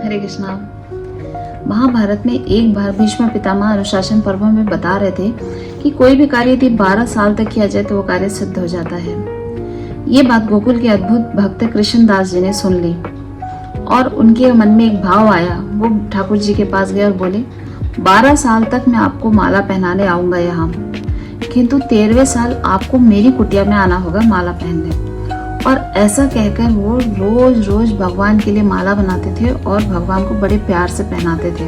हरे कृष्णा। महाभारत में एक बार भीष्म पितामह अनुशासन पर्व में बता रहे थे कि कोई भी कार्य यदि 12 साल तक किया जाए तो वो कार्य सिद्ध हो जाता है। ये बात गोकुल के अद्भुत भक्त कृष्णदास जी ने सुन ली और उनके मन में एक भाव आया। वो ठाकुर जी के पास गए और बोले, 12 साल तक मैं आपको माला पहनाने आऊंगा यहाँ, किंतु 13वें साल आपको मेरी कुटिया में आना होगा माला पहनने। और ऐसा कहकर वो रोज रोज भगवान के लिए माला बनाते थे और भगवान को बड़े प्यार से पहनाते थे।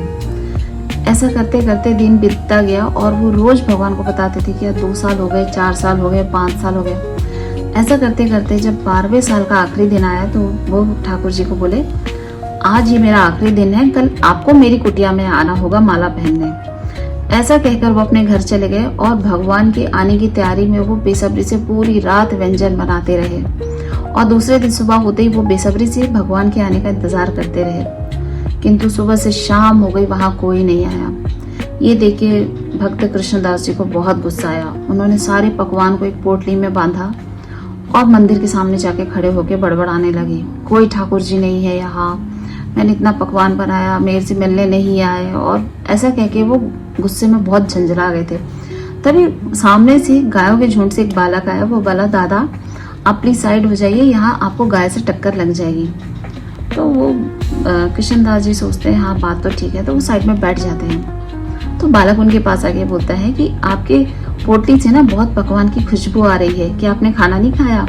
ऐसा करते करते दिन बीतता गया और वो रोज भगवान को बताते थे कि 2 साल हो गए, 4 साल हो गए, 5 साल हो गए। ऐसा करते करते जब 12वें साल का आखिरी दिन आया तो वो ठाकुर जी को बोले, आज ये मेरा आखिरी दिन है, कल आपको मेरी कुटिया में आना होगा माला पहनने। ऐसा कहकर वो अपने घर चले गए और भगवान के आने की तैयारी में वो बेसब्री से पूरी रात व्यंजन बनाते रहे और दूसरे दिन सुबह होते ही वो बेसब्री से भगवान के आने का इंतजार करते रहे। किंतु सुबह से शाम हो गई, वहां कोई नहीं आया। ये देख के भक्त कृष्णदास जी को बहुत गुस्सा आया। उन्होंने सारे पकवान को एक पोटली में बांधा और मंदिर के सामने जाके खड़े होके बड़बड़ाने लगे, कोई ठाकुर जी नहीं है यहाँ, मैंने इतना पकवान बनाया, मेरे से मिलने नहीं आए। और ऐसा कह के वो गुस्से में बहुत झंझला गए थे। तभी सामने से गायों के झुंड से एक बालक आया। वो बोला, दादा आप प्लीज साइड हो जाइए, यहाँ आपको गाय से टक्कर लग जाएगी। तो वो कृष्णदास जी सोचते हैं हाँ बात तो ठीक है, तो वो साइड में बैठ जाते हैं। तो बालक उनके पास आके बोलता है कि आपके पोटली से ना बहुत पकवान की खुशबू आ रही है, क्या आपने खाना नहीं खाया?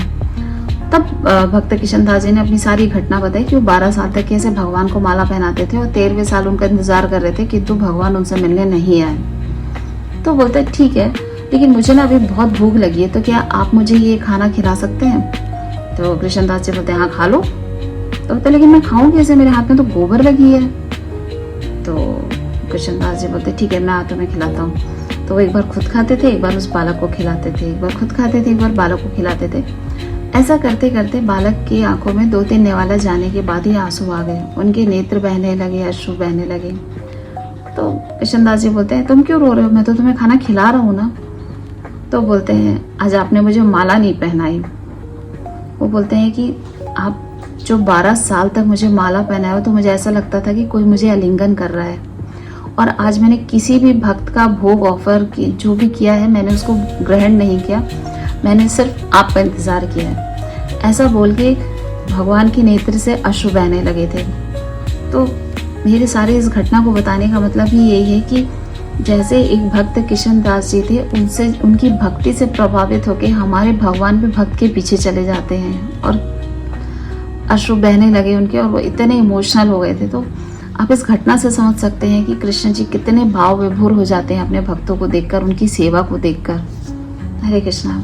तब भक्त कृष्णदास जी ने अपनी सारी घटना बताई कि वो 12 साल तक कैसे भगवान को माला पहनाते थे और 13वें साल उनका इंतजार कर रहे थे, किंतु भगवान उनसे मिलने नहीं आए। तो बोलते हैं ठीक है, लेकिन मुझे ना अभी बहुत भूख लगी है, तो क्या आप मुझे ये खाना खिला सकते हैं? तो कृष्णदास जी बोलते हैं हाँ खा लो। तो बोलते लेकिन मैं खाऊं कैसे, मेरे हाथ में तो गोबर लगी है। तो कृष्णदास जी बोलते ठीक है, मैं तुम्हें खिलाता हूँ। तो वो एक बार खुद खाते थे, एक बार उस बालक को खिलाते थे, एक बार खुद खाते थे, एक बार बालक को खिलाते थे। ऐसा करते करते बालक की आंखों में 2-3 नेवाला जाने के बाद ही आंसू आ गए, उनके नेत्र बहने लगे, अश्रु बहने लगे। तो कृष्णदास जी बोलते हैं तुम क्यों रो रहे हो, मैं तो तुम्हें खाना खिला रहा हूँ ना। तो बोलते हैं आज आपने मुझे माला नहीं पहनाई। वो बोलते हैं कि आप जो 12 साल तक मुझे माला पहनाया तो मुझे ऐसा लगता था कि कोई मुझे आलिंगन कर रहा है, और आज मैंने किसी भी भक्त का भोग ऑफर की जो भी किया है मैंने उसको ग्रहण नहीं किया, मैंने सिर्फ आपका इंतजार किया है। ऐसा बोल के भगवान के नेत्र से अश्रु बहने लगे थे। तो मेरे सारे इस घटना को बताने का मतलब ही यही है कि जैसे एक भक्त कृष्णदास जी थे, उनसे उनकी भक्ति से प्रभावित होकर हमारे भगवान भी भक्त के पीछे चले जाते हैं और अश्रु बहने लगे उनके, और वो इतने इमोशनल हो गए थे। तो आप इस घटना से समझ सकते हैं कि कृष्ण जी कितने भाव विभोर हो जाते हैं अपने भक्तों को देखकर, उनकी सेवा को देखकर। हरे कृष्णा।